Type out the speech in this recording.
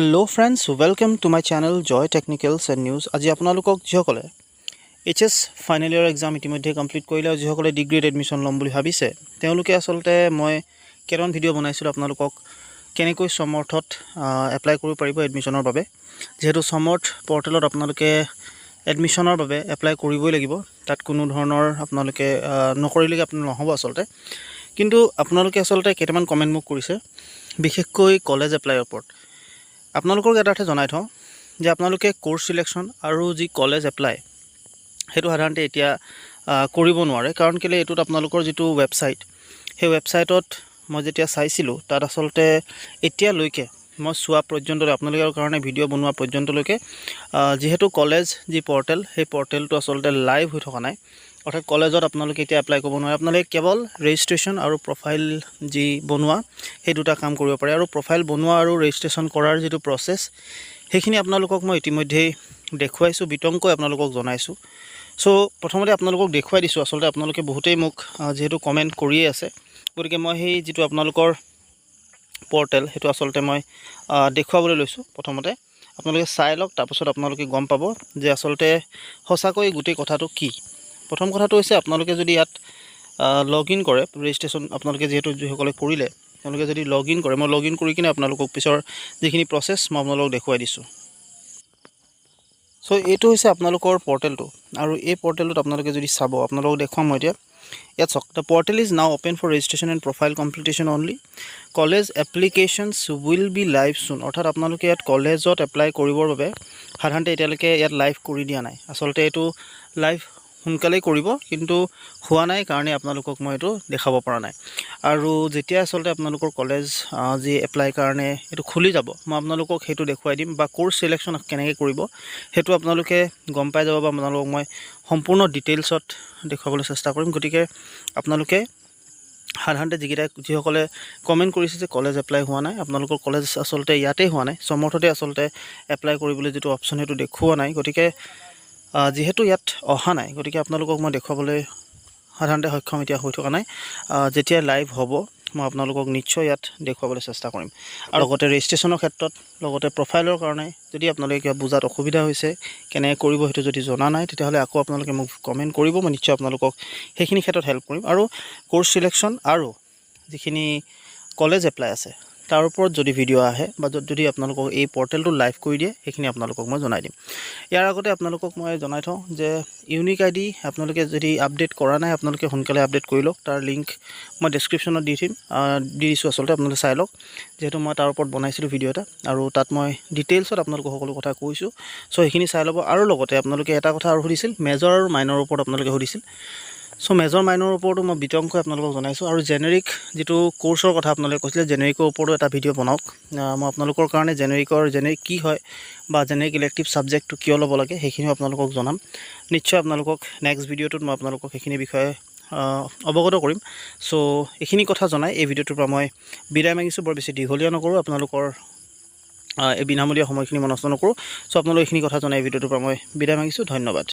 Hello friends, welcome to my channel Joy Technicals and News. আজি আপোনালোকক যিসকলে HS final ইয়াৰ exam ইতিমধ্যে complete কৰিলে যিসকলে ডিগ্ৰীত এডমিশ্যন ল'ম বুলি ভাবিছে তেওঁলোকে আসলতে মই কেৰন ভিডিঅ' বনাইছিলোঁ আপোনালোকক কেনেকৈ সমৰ্থত এপ্লাই কৰিব পাৰিব এডমিশ্যনৰ বাবে যেহেতু সমৰ্থ পৰ্টেলত আপোনালোকে এডমিশ্যনৰ বাবে এপ্লাই কৰিবই লাগিব তাত কোনো ধৰণৰ আপোনালোকে নকৰিলে আপোনাৰ নহ'ব আসলতে কিন্তু আপোনালোকে আসলতে কেইটামান কমেন্ট মোক কৰিছে বিশেষকৈ কলেজ এপ্লাইৰ ওপৰত আপোনালোকক এটা কথা জনাই থওঁ যে আপোনালোকে কোৰ্স সিলেকশন আৰু যি কলেজ এপ্লাই হেতু সাধাৰণতে এতিয়া কৰিব নোৱাৰে কাৰণ কেলে এটোত আপোনালোকৰ যেটো ওয়েবসাইট হে ওয়েবসাইটত মই যেতিয়া চাইছিলো তাত আসলতে এতিয়া লৈকে মই সোৱা পৰ্যন্ত আপোনালোকৰ কাৰণে ভিডিঅ' বনোৱা পৰ্যন্তলৈকে যেহেতু কলেজ যি পৰ্টেল হে পৰ্টেলটো আসলতে লাইভ হৈ থকা নাই অৰ্থাৎ কলেজত আপোনালোকে এতিয়া এপ্লাই কৰিব নোৱাৰে আপোনালোকে কেৱল ৰেজিষ্ট্ৰেচন আৰু প্ৰফাইল যি বনোৱা হে দুটা কাম কৰিব পাৰে আৰু প্ৰফাইল বনোৱা আৰু ৰেজিষ্ট্ৰেচন কৰাৰ যেটো প্ৰসেস হেখিনি আপোনালোকক মই ইতিমধ্যে দেখুৱাইছো বিতংকৈ আপোনালোকক জনাইছো সো প্ৰথমতে আপোনালোকক দেখুৱাই দিছো আসলতে আপোনালোকে বহুতেই মোক যেহেতু কমেন্ট কৰিয়ে আছে গতিকে মই হেই যেটো আপোনালোকৰ পৰ্টেল হেতু আসলতে মই দেখুৱাবলৈ লৈছো প্ৰথমতে আপোনালোকে চাই লওক তাৰপিছত আপোনালোকে গম পাব যে আসলতে হসাকৈ গুটেই কথাটো কি প্ৰথম কথাটো হৈছে আপোনালোকে যদি ইয়াত লগইন কৰে ৰেজিষ্ট্ৰেচন আপোনালোকে যেহেতু যিসকলে কৰিলে তেওঁলোকে যদি লগইন কৰে মই লগইন কৰি কিনে আপোনালোকক পিছৰ যিখিনি প্ৰসেস মই আপোনালোকক দেখুৱাই দিছো সো এটো হৈছে আপোনালোকৰ পৰ্টেলটো আৰু এই পৰ্টেলটোত আপোনালোকে যদি চাব আপোনালোকক দেখুৱাম মই এতিয়া ইয়াত চাওক the portal is now open for registration and profile completion only college applications will be live soon অৰ্থাৎ আপোনালোকে ইয়াত কলেজত এপ্লাই কৰিবৰ বাবে সাধাৰণতে এতিয়ালৈকে ইয়াত লাইভ কৰি দিয়া নাই আসলতে এটো লাইভ সোনকালে কৰিব কিন্তু হোৱা নাই কাৰণে আপোনালোকক মই এটো দেখাব পৰা নাই আৰু যেতিয়া আসলতে আপোনালোকৰ কলেজ যি এপ্লাই কাৰণে এটো খুলি যাব মই আপোনালোকক হেতু দেখুৱাই দিম বা কোৰ্স সিলেকশন কেনেকৈ কৰিব হেতু আপোনালোকে গম পাই যাব বা আপোনালোকক মই সম্পূৰ্ণ ডিটেইলছত দেখুৱাবলৈ চেষ্টা কৰিম গতিকে আপোনালোকে সাধাৰণতে যিসকলে কমেন্ট কৰিছে যে কলেজ এপ্লাই হোৱা নাই আপোনালোকৰ কলেজ আসলতে ইয়াতে হোৱা নাই সমৰ্থতে আসলতে এপ্লাই কৰিবলৈ যেটো অপচন হেতু দেখুৱা নাই গতিকে যেহেতু ইয়াত অহা নাই গতিকে আপোনালোকক মই দেখুৱাবলৈ সাধাৰণতে সক্ষম এতিয়া হৈ থকা নাই যেতিয়া লাইভ হ'ব মই আপোনালোকক নিশ্চয় ইয়াত দেখুৱাবলৈ চেষ্টা কৰিম আৰু লগতে ৰেজিষ্ট্ৰেচনৰ ক্ষেত্ৰত লগতে প্ৰফাইলৰ কাৰণে যদি আপোনালোকে কিবা বুজাত অসুবিধা হৈছে কেনে কৰিব হেতু যদি জনা নাই তেতিয়াহলে আকৌ আপোনালোকে মোক কমেন্ট কৰিব মই নিশ্চয় আপোনালোকক হেখিনি ক্ষেত্ৰত হেল্প কৰিম আৰু কোৰ্স সিলেকশন আৰু যিখিনি কলেজ এপ্লাই আছে তাৰ ওপৰত যদি ভিডিঅ' আহে বা যদি আপোনালোকক এই পৰ্টেলটো লাইভ কৰি দিয়ে হেখিনি আপোনালোকক মই জনাই দিম ইয়াৰ আগতে আপোনালোকক মই জনাই থওঁ যে ইউনিক আইডি আপোনালোকে যদি আপডেট কৰা নাই আপোনালোকে সোনকালে আপডেট কৰি লওক তাৰ লিংক মই ডেসক্ৰিপচনত দি দিছো আসলতে আপোনালোকে চাই লওক যেহেতু মই তাৰ ওপৰত বনাইছিলো ভিডিঅ' এটা আৰু তাত মই ডিটেইলছত আপোনালোকক সকলো কথা কৈছো সো হেখিনি চাই ল'ব আৰু লগতে আপোনালোকে এটা কথা আৰু সুধিছিল মেজৰ আৰু মাইনৰ ওপৰত আপোনালোকে সুধিছিল সো মেজৰ মাইনৰ ওপৰতো মই বিতংকৈ আপোনালোকক জনাইছো আৰু জেনেৰিক যেটো কোৰ্সৰ কথা আপোনালোকে কৈছিলে জেনেৰিকৰ ওপৰতো এটা ভিডিঅ' বনাওক মই আপোনালোকৰ কাৰণে জেনেৰিক কি হয় বা জেনেৰিক ইলেক্টিভ সাবজেক্টটো কিয় ল'ব লাগে হেখিনি আপোনালোকক জনাম নিশ্চয় আপোনালোকক নেক্সট ভিডিঅ'টোত মই আপোনালোকক হেখিনি বিষয়ে অৱগত কৰিম সো এখিনি কথা জনাই এই ভিডিঅ'টোৰ পৰা মই বিদায় মাগিছো বৰ বেছি দীঘলীয়া নকৰো আপোনালোকৰ এই বিনামূলীয়া সময়খিনি নষ্ট নকৰো সো আপোনালোক এখিনি কথা জনাই এই ভিডিঅ'টোৰ পৰা মই বিদায় মাগিছো ধন্যবাদ